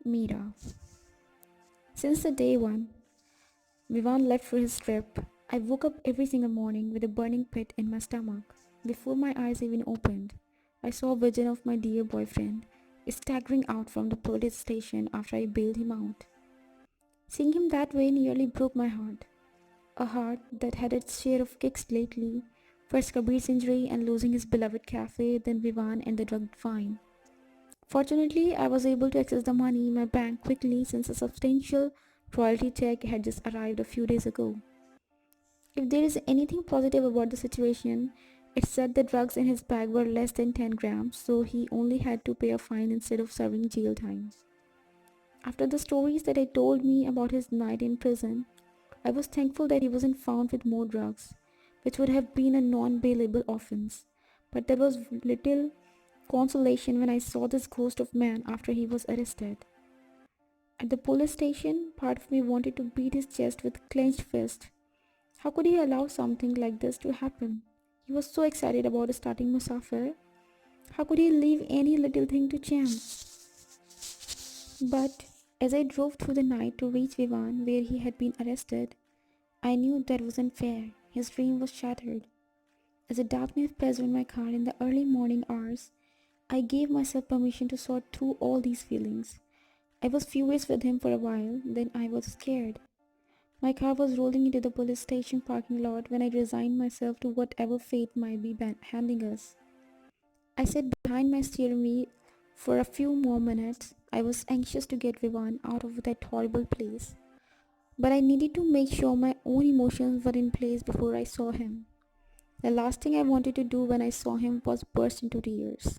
MEERA. Since the day one, Vivan left for his trip, I woke up every single morning with a burning pit in my stomach. Before my eyes even opened, I saw a vision of my dear boyfriend staggering out from the police station after I bailed him out. Seeing him that way nearly broke my heart. A heart that had its share of kicks lately, first Kabir's injury and losing his beloved cafe, then Vivan and the drug fine. Fortunately, I was able to access the money in my bank quickly since a substantial royalty check had just arrived a few days ago. If there is anything positive about the situation, it's that the drugs in his bag were less than 10 grams, so he only had to pay a fine instead of serving jail time. After the stories that he told me about his night in prison, I was thankful that he wasn't found with more drugs, which would have been a non-bailable offense. But there was little consolation when I saw this ghost of man after he was arrested. At the police station, part of me wanted to beat his chest with clenched fist. How could he allow something like this to happen? He was so excited about starting Musafir. How could he leave any little thing to chance? But as I drove through the night to reach Vivan where he had been arrested, I knew that wasn't fair. His dream was shattered. As the darkness pressed on my car in the early morning hours, I gave myself permission to sort through all these feelings. I was furious with him for a while, then I was scared. My car was rolling into the police station parking lot when I resigned myself to whatever fate might be handing us. I sat behind my steering wheel for a few more minutes. I was anxious to get Vivan out of that horrible place, but I needed to make sure my own emotions were in place before I saw him. The last thing I wanted to do when I saw him was burst into tears.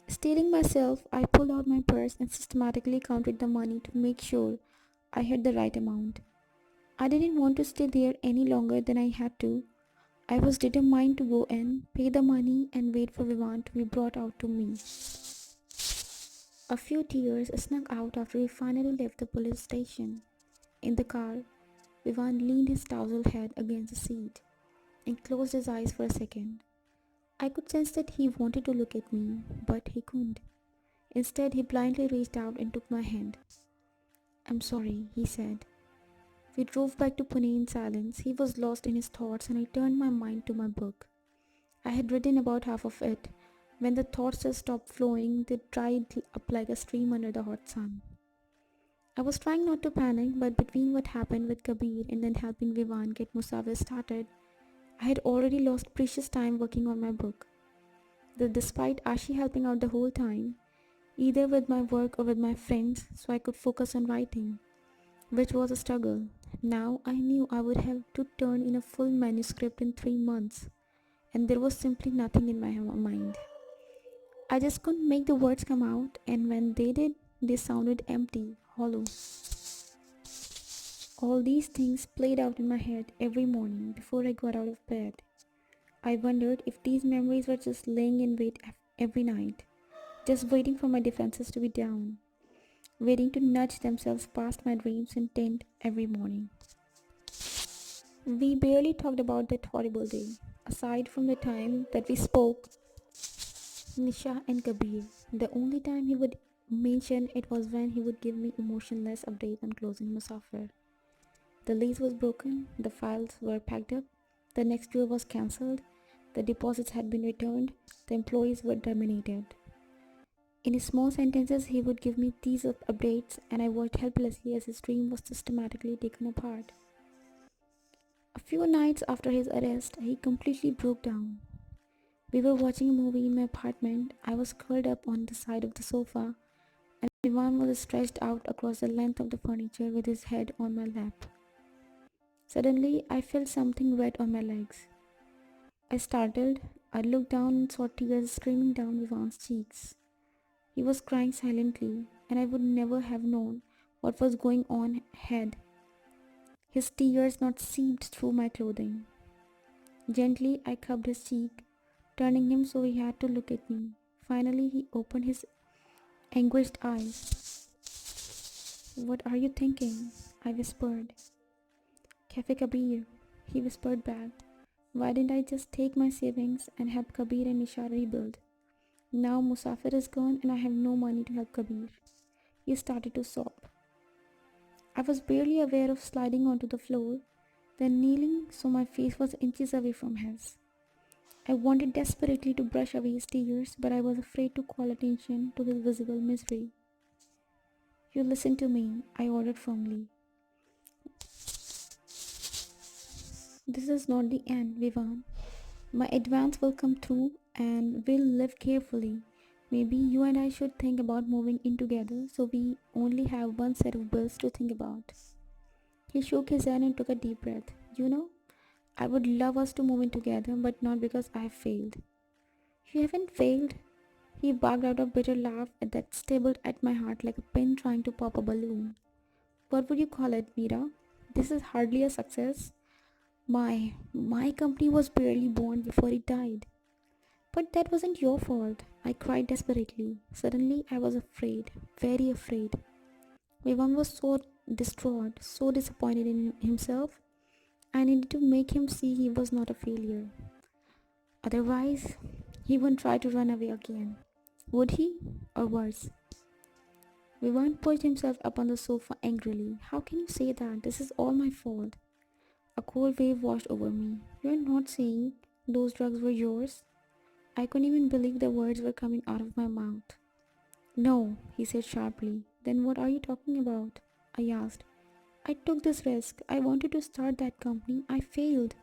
Stealing myself, I pulled out my purse and systematically counted the money to make sure I had the right amount. I didn't want to stay there any longer than I had to. I was determined to go in, pay the money, and wait for Vivan to be brought out to me. A few tears snuck out after we finally left the police station. In the car, Vivan leaned his tousled head against the seat and closed his eyes for a second. I could sense that he wanted to look at me, but he couldn't. Instead, he blindly reached out and took my hand. "I'm sorry," he said. We drove back to Pune in silence. He was lost in his thoughts and I turned my mind to my book. I had written about half of it. When the thoughts just stopped flowing, they dried up like a stream under the hot sun. I was trying not to panic, but between what happened with Kabir and then helping Vivan get Musafir started, I had already lost precious time working on my book. Despite Ashi helping out the whole time, either with my work or with my friends, so I could focus on writing, which was a struggle. Now I knew I would have to turn in a full manuscript in 3 months, and there was simply nothing in my mind. I just couldn't make the words come out, and when they did, they sounded empty, hollow. All these things played out in my head every morning before I got out of bed. I wondered if these memories were just laying in wait every night, just waiting for my defenses to be down, waiting to nudge themselves past my dreams in tent every morning. We barely talked about that horrible day, aside from the time that we spoke, Nisha and Kabir. The only time he would mention it was when he would give me emotionless updates on closing Musafir. The lease was broken, the files were packed up, the next deal was cancelled, the deposits had been returned, the employees were terminated. In small sentences, he would give me these updates, and I watched helplessly as his dream was systematically taken apart. A few nights after his arrest, he completely broke down. We were watching a movie in my apartment. I was curled up on the side of the sofa, and Ivan was stretched out across the length of the furniture with his head on my lap. Suddenly, I felt something wet on my legs. I startled. I looked down and saw tears streaming down Ivan's cheeks. He was crying silently, and I would never have known what was going on had his tears not seeped through my clothing. Gently, I cupped his cheek, turning him so he had to look at me. Finally, he opened his anguished eyes. "What are you thinking?" I whispered. "Cafe Kabir," he whispered back. "Why didn't I just take my savings and help Kabir and Nisha rebuild? Now Musafir is gone and I have no money to help Kabir. He started to sob. I was barely aware of sliding onto the floor, then kneeling so my face was inches away from his. I wanted desperately to brush away his tears, but I was afraid to call attention to his visible misery. You listen to me, I ordered firmly. This is not the end, Vivan. My advance will come through and we'll live carefully. Maybe you and I should think about moving in together so we only have one set of bills to think about. He shook his head and took a deep breath. You know, I would love us to move in together, but not because I have failed. You haven't failed. He barked out a bitter laugh that stabbed at my heart like a pin trying to pop a balloon. What would you call it, Meera? This is hardly a success. My company was barely born before it died. But that wasn't your fault. I cried desperately. Suddenly, I was afraid, very afraid. Vivan was so distraught, so disappointed in himself. I needed to make him see he was not a failure. Otherwise, he wouldn't try to run away again. Would he? Or worse? Vivan pushed himself up on the sofa angrily. How can you say that? This is all my fault. A cold wave washed over me. You're not saying those drugs were yours? I couldn't even believe the words were coming out of my mouth. No, he said sharply. Then what are you talking about? I asked. I took this risk. I wanted to start that company. I failed.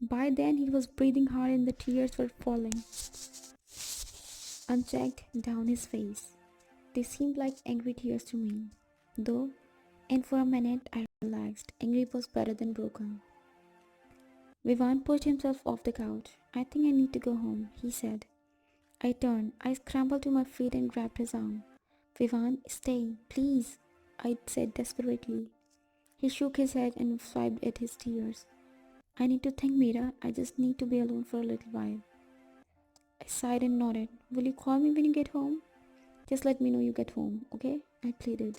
By then he was breathing hard and the tears were falling unchecked down his face. They seemed like angry tears to me, though, and for a minute I relaxed. Angry was better than broken. Vivan pushed himself off the couch. I think I need to go home, he said. I turned. I scrambled to my feet and grabbed his arm. Vivan, stay, please, I said desperately. He shook his head and swiped at his tears. I need to think, Meera. I just need to be alone for a little while. I sighed and nodded. Will you call me when you get home? Just let me know you get home, okay? I pleaded.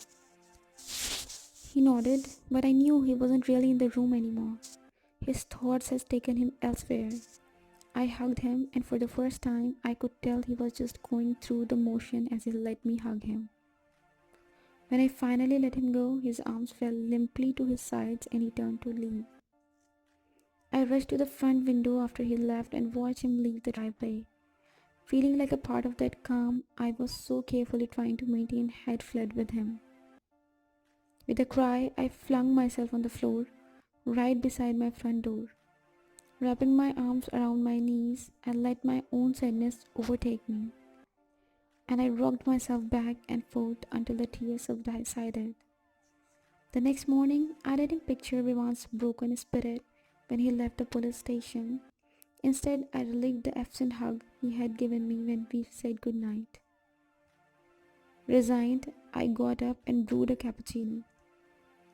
He nodded, but I knew he wasn't really in the room anymore. His thoughts had taken him elsewhere. I hugged him, and for the first time, I could tell he was just going through the motion as he let me hug him. When I finally let him go, his arms fell limply to his sides and he turned to leave. I rushed to the front window after he left and watched him leave the driveway. Feeling like a part of that calm I was so carefully trying to maintain had fled with him. With a cry, I flung myself on the floor, right beside my front door. Wrapping my arms around my knees, I let my own sadness overtake me, and I rocked myself back and forth until the tears subsided. The next morning, I didn't picture Vivan's broken spirit when he left the police station. Instead, I relived the absent hug he had given me when we said goodnight. Resigned, I got up and brewed a cappuccino.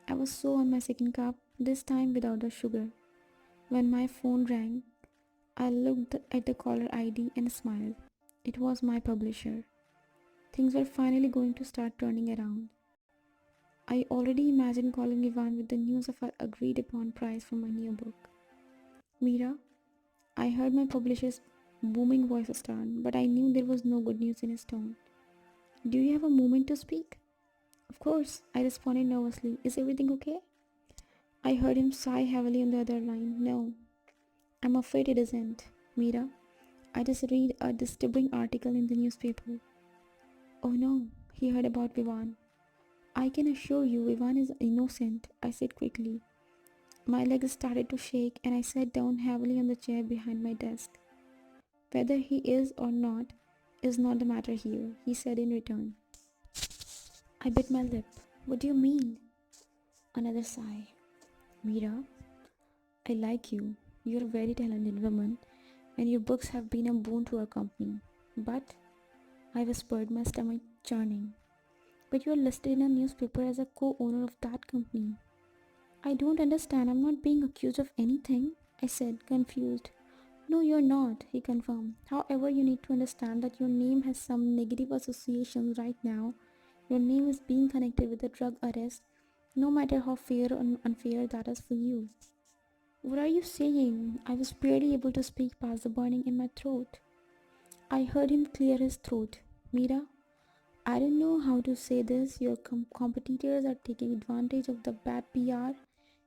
I was so on my second cup, this time without the sugar. When my phone rang, I looked at the caller ID and smiled. It was my publisher. Things were finally going to start turning around. I already imagined calling Ivan with the news of our agreed upon price for my new book. Meera, I heard my publisher's booming voice start, but I knew there was no good news in his tone. Do you have a moment to speak? Of course, I responded nervously. Is everything okay? I heard him sigh heavily on the other line. No, I'm afraid it isn't. Meera, I just read a disturbing article in the newspaper. Oh no, he heard about Vivan. I can assure you Vivan is innocent, I said quickly. My legs started to shake and I sat down heavily on the chair behind my desk. Whether he is or not is not the matter here, he said in return. I bit my lip. What do you mean? Another sigh. Meera, I like you. You're a very talented woman and your books have been a boon to our company. But, I whispered, my stomach churning. But you're listed in a newspaper as a co-owner of that company. I don't understand. I'm not being accused of anything, I said, confused. No, you're not, he confirmed. However, you need to understand that your name has some negative associations right now. Your name is being connected with a drug arrest, no matter how fair or unfair that is for you. What are you saying? I was barely able to speak past the burning in my throat. I heard him clear his throat. Meera, I don't know how to say this. Your competitors are taking advantage of the bad PR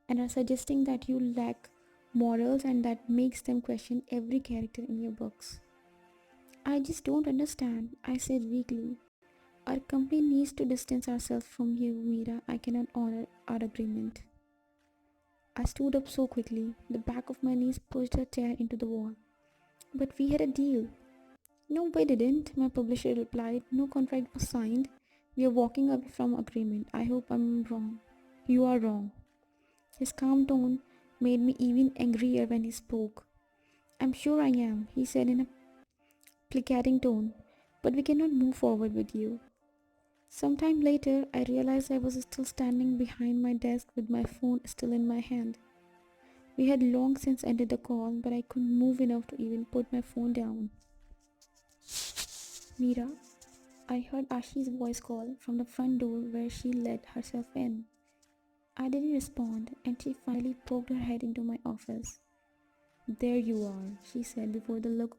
and are suggesting that you lack morals and that makes them question every character in your books. I just don't understand, I said weakly. Our company needs to distance ourselves from you, Meera. I cannot honor our agreement. I stood up so quickly, the back of my knees pushed a chair into the wall. But we had a deal. No, we didn't, my publisher replied. No contract was signed. We are walking away from agreement. I hope I'm wrong. You are wrong. His calm tone made me even angrier when he spoke. I'm sure I am, he said in a placating tone, but we cannot move forward with you. Some time later, I realized I was still standing behind my desk with my phone still in my hand. We had long since ended the call, but I couldn't move enough to even put my phone down. Meera, I heard Ashi's voice call from the front door where she let herself in. I didn't respond, and she finally poked her head into my office. There you are, she said before the look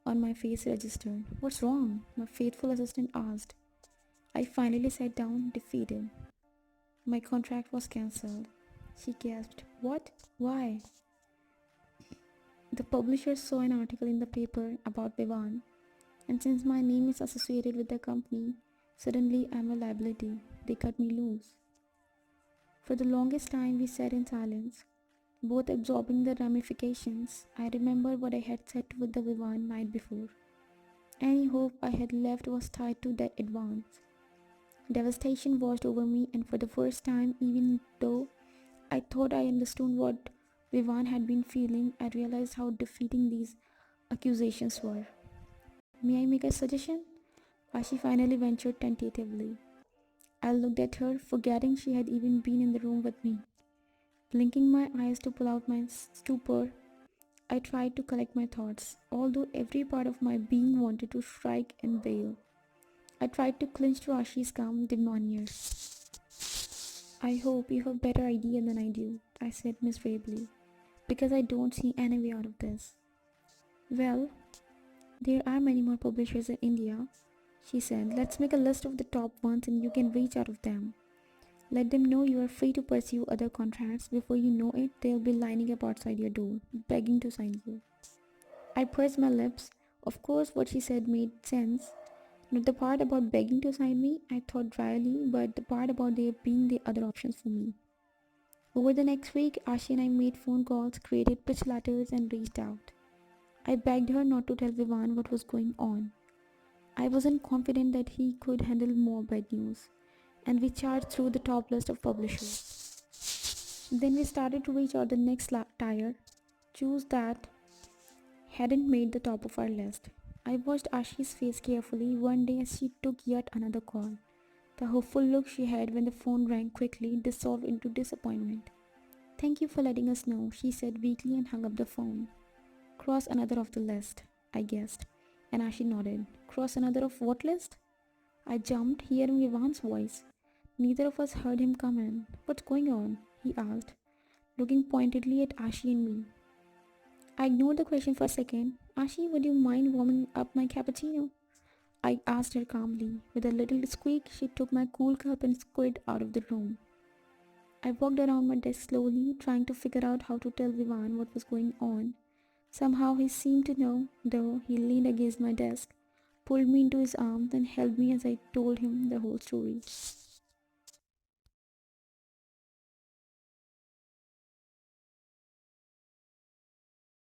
on my face registered. What's wrong? My faithful assistant asked. I finally sat down, defeated. My contract was cancelled. She gasped. What? Why? The publisher saw an article in the paper about Vivan, and since my name is associated with the company, suddenly I'm a liability. They cut me loose. For the longest time, we sat in silence, both absorbing the ramifications. I remembered what I had said to the Vivan night before. Any hope I had left was tied to that advance. Devastation washed over me, and for the first time, even though I thought I understood what Vivan had been feeling, I realized how defeating these accusations were. May I make a suggestion? Ashi finally ventured tentatively. I looked at her, forgetting she had even been in the room with me. Blinking my eyes to pull out my stupor, I tried to collect my thoughts, although every part of my being wanted to strike and bail. I tried to clinch to Ashi's calm demeanor. I hope you have a better idea than I do, I said miserably, because I don't see any way out of this. Well, there are many more publishers in India, she said. Let's make a list of the top ones and you can reach out of them. Let them know you are free to pursue other contracts. Before you know it, they'll be lining up outside your door, begging to sign you. I pursed my lips. Of course, what she said made sense. Not the part about begging to sign me, I thought dryly, but the part about there being the other options for me. Over the next week, Ashi and I made phone calls, created pitch letters, and reached out. I begged her not to tell Vivan what was going on. I wasn't confident that he could handle more bad news, and we charged through the top list of publishers. Then we started to reach out the next tier, choose that hadn't made the top of our list. I watched Ashi's face carefully one day as she took yet another call. The hopeful look she had when the phone rang quickly dissolved into disappointment. Thank you for letting us know, she said weakly and hung up the phone. Cross another off the list, I guessed, and Ashi nodded. Cross another of what list? I jumped, hearing Ivan's voice. Neither of us heard him come in. What's going on? He asked, looking pointedly at Ashi and me. I ignored the question for a second. Ashi, would you mind warming up my cappuccino? I asked her calmly. With a little squeak, she took my cool cup and scurried out of the room. I walked around my desk slowly, trying to figure out how to tell Vivan what was going on. Somehow he seemed to know, though. He leaned against my desk, pulled me into his arms, and held me as I told him the whole story.